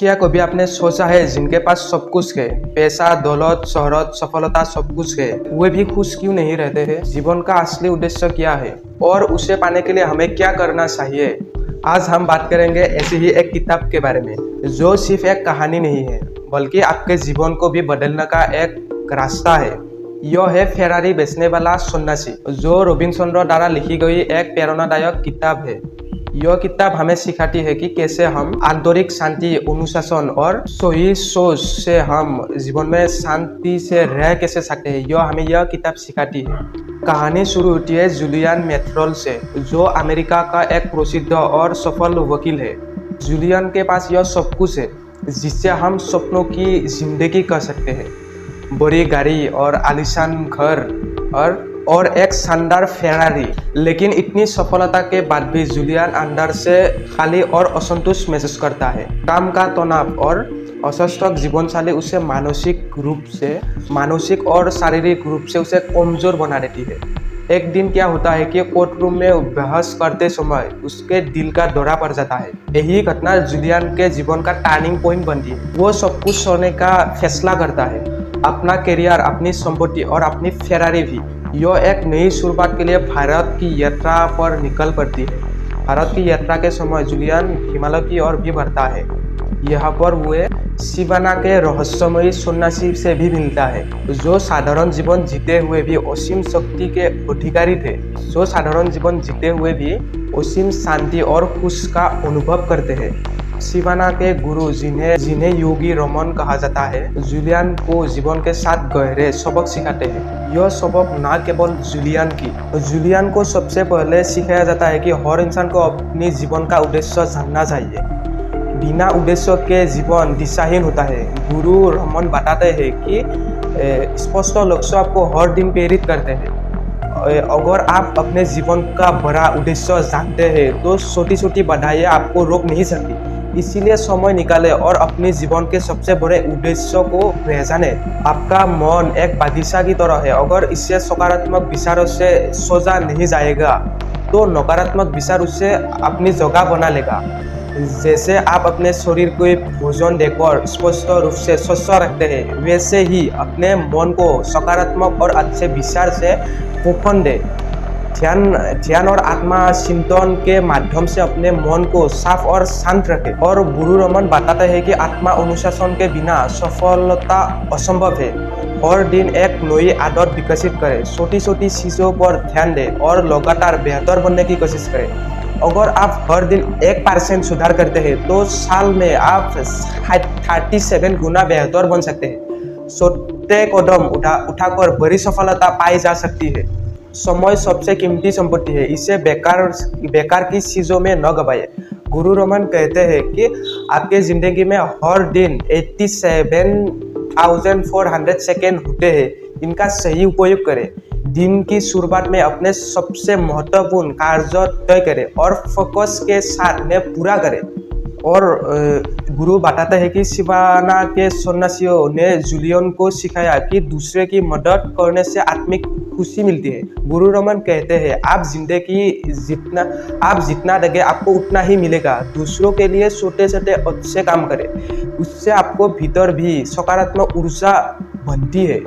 क्या कभी आपने सोचा है जिनके पास सब कुछ है, पैसा, दौलत, शोहरत, सफलता सब कुछ है, वे भी खुश क्यों नहीं रहते हैं? जीवन का असली उद्देश्य क्या है और उसे पाने के लिए हमें क्या करना चाहिए? आज हम बात करेंगे ऐसी ही एक किताब के बारे में जो सिर्फ एक कहानी नहीं है बल्कि आपके जीवन को भी बदलने का एक रास्ता है। यह है फेरारी बेचने वाला सन्यासी, जो रविंद्र द्वारा लिखी गई एक प्रेरणादायक किताब है। यह किताब हमें सिखाती है कि कैसे हम आंतरिक शांति, अनुशासन और सही सोच से हम जीवन में शांति से रह कैसे सकते हैं। यह किताब सिखाती है। कहानी शुरू होती है जूलियन मैथरल से, जो अमेरिका का एक प्रसिद्ध और सफल वकील है। जूलियन के पास यह सब कुछ है जिससे हम सपनों की जिंदगी कर सकते हैं। बड़ी गाड़ी और आलीशान घर और एक शानदार फेरारी। लेकिन इतनी सफलता के बाद भी जूलियन अंदर से खाली और असंतुष्ट महसूस करता है। काम का तनाव और अस्वस्थ जीवनशैली उसे मानसिक और शारीरिक रूप से उसे कमजोर बना देती है। एक दिन क्या होता है कि कोर्ट रूम में बहस करते समय उसके दिल का दौरा पड़ जाता है। यही घटना जूलियन के जीवन का टर्निंग पॉइंट बनती है। वो सब कुछ छोड़ने का फैसला करता है, अपना करियर, अपनी संपत्ति और अपनी फेरारी भी। यह एक नई शुरुआत के लिए भारत की यात्रा पर निकल पड़ती है। भारत की यात्रा के समय जूलियन हिमालय की ओर भी बढ़ता है। यहाँ पर वे शिवाना के रहस्यमयी सन्यासी से भी मिलता है, जो साधारण जीवन जीते हुए भी असीम शक्ति के अधिकारी थे, जो साधारण जीवन जीते हुए भी असीम शांति और खुश का अनुभव करते हैं। शिवाना के गुरु जिन्हें योगी रमन कहा जाता है, जूलियन को जीवन के साथ गहरे सबक सिखाते हैं। यह सबक न केवल जूलियन को सबसे पहले सिखाया जाता है कि हर इंसान को अपनी जीवन का उद्देश्य जानना चाहिए। बिना उद्देश्य के जीवन दिशाहीन होता है। गुरु रमन बताते हैं कि स्पष्ट लक्ष्य आपको हर दिन प्रेरित करते हैं। अगर आप अपने जीवन का बड़ा उद्देश्य जानते हैं तो छोटी छोटी बाधाएं आपको रोक नहीं सकती। इसीलिए समय निकालें और अपने जीवन के सबसे बड़े उद्देश्य को पहचाने। आपका मन एक बागीचा की तरह है। अगर इससे सकारात्मक विचारों से सोचा नहीं जाएगा तो नकारात्मक विचार उससे अपनी जगह बना लेगा। जैसे आप अपने शरीर को भोजन देकर स्पष्ट रूप से स्वस्थ रखते हैं, वैसे ही अपने मन को सकारात्मक और अच्छे विचार से पोषण दें। ध्यान और आत्मा चिंतन के माध्यम से अपने मन को साफ और शांत रखें। और गुरु रमन बताते हैं कि आत्मा अनुशासन के बिना सफलता असंभव है। हर दिन एक नई आदत विकसित करें, छोटी छोटी चीजों पर ध्यान दें और लगातार बेहतर बनने की कोशिश करें। अगर आप हर दिन 1% सुधार करते हैं तो साल में आप 37 गुना बेहतर बन सकते हैं। छोटे कदम उठाकर बड़ी सफलता पाई जा सकती है। समय सबसे कीमती संपत्ति है, इसे बेकार की चीजों में न गवाइए। गुरु रमन कहते हैं कि आपके जिंदगी में हर दिन 87,400 सेकेंड होते हैं। इनका सही उपयोग करें। दिन की शुरुआत में अपने सबसे महत्वपूर्ण कार्य तय करें और फोकस के साथ में पूरा करें। और गुरु बताते हैं कि शिवाना के सन्यासियों ने जूलियन को सिखाया कि दूसरे की मदद करने से आत्मिक खुशी मिलती है। गुरु रमन कहते हैं आप जितना देंगे आपको उतना ही मिलेगा। दूसरों के लिए छोटे छोटे अच्छे काम करें, उससे आपको भीतर भी सकारात्मक ऊर्जा बनती है।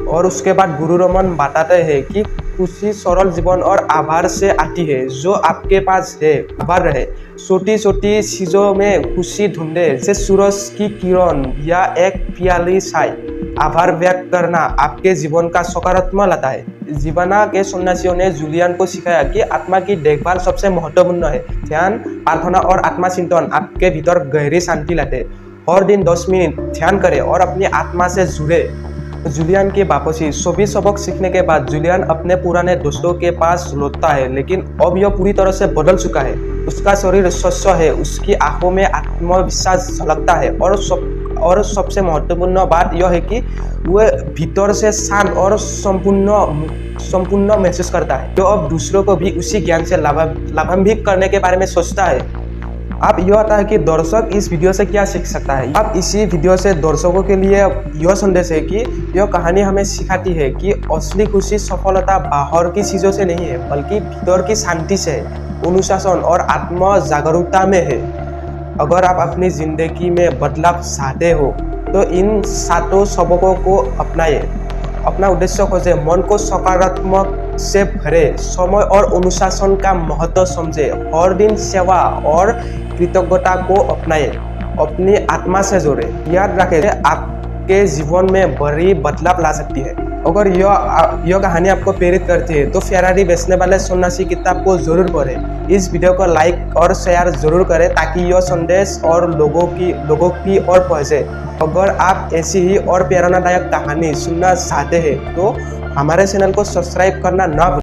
और उसके बाद गुरु रमन बताते हैं कि खुशी सरल जीवन और आभार से आती है। जो आपके पास है आभार रहे। छोटी छोटी चीजों में खुशी ढूंढे, जैसे सूरज की किरण या एक प्याली चाय। आभार व्यक्त करना आपके जीवन का सकारात्मक लाता है। जीवना के सन्यासियों ने जूलियन को सिखाया कि आत्मा की देखभाल सबसे महत्वपूर्ण है। ध्यान, प्रार्थना और आत्मचिंतन आपके भीतर गहरी शांति लाते हैं। हर दिन 10 मिनट ध्यान करें और अपनी आत्मा से जुड़े। जूलियन की वापसी। सभी सबक सीखने के बाद जूलियन अपने पुराने दोस्तों के पास लौटता है, लेकिन अब यह पूरी तरह से बदल चुका है। उसका शरीर स्वस्थ है, उसकी आंखों में आत्मविश्वास झलकता है और सबसे महत्वपूर्ण बात यह है कि वह भीतर से शांत और संपूर्ण महसूस करता है, जो अब दूसरों को भी उसी ज्ञान से लाभान्वित करने के बारे में सोचता है। अब यह आता है कि दर्शक इस वीडियो से क्या सीख सकता है। अब इसी वीडियो से दर्शकों के लिए यह संदेश है कि यह कहानी हमें सिखाती है कि असली खुशी, सफलता बाहर की चीजों से नहीं है बल्कि भीतर की शांति से है, अनुशासन और आत्म जागरूकता में है। अगर आप अपनी जिंदगी में बदलाव चाहते हो तो इन 7 सबकों को अपनाइए। अपना उद्देश्य खोजे, मन को सकारात्मक से भरे, समय और अनुशासन का महत्व समझे, हर दिन सेवा और कृतज्ञता को अपनाइए, अपनी आत्मा से जोड़े। याद रखें, आपके जीवन में बड़ी बदलाव ला सकती है। अगर यह कहानी आपको प्रेरित करती है तो फेरारी बेचने वाले सन्यासी किताब को जरूर पढ़ें। इस वीडियो को लाइक और शेयर जरूर करें ताकि यह संदेश और लोगों की ओर पहुंचे। अगर आप ऐसी ही और प्रेरणादायक कहानी सुनना चाहते हैं तो हमारे चैनल को सब्सक्राइब करना ना भूलें।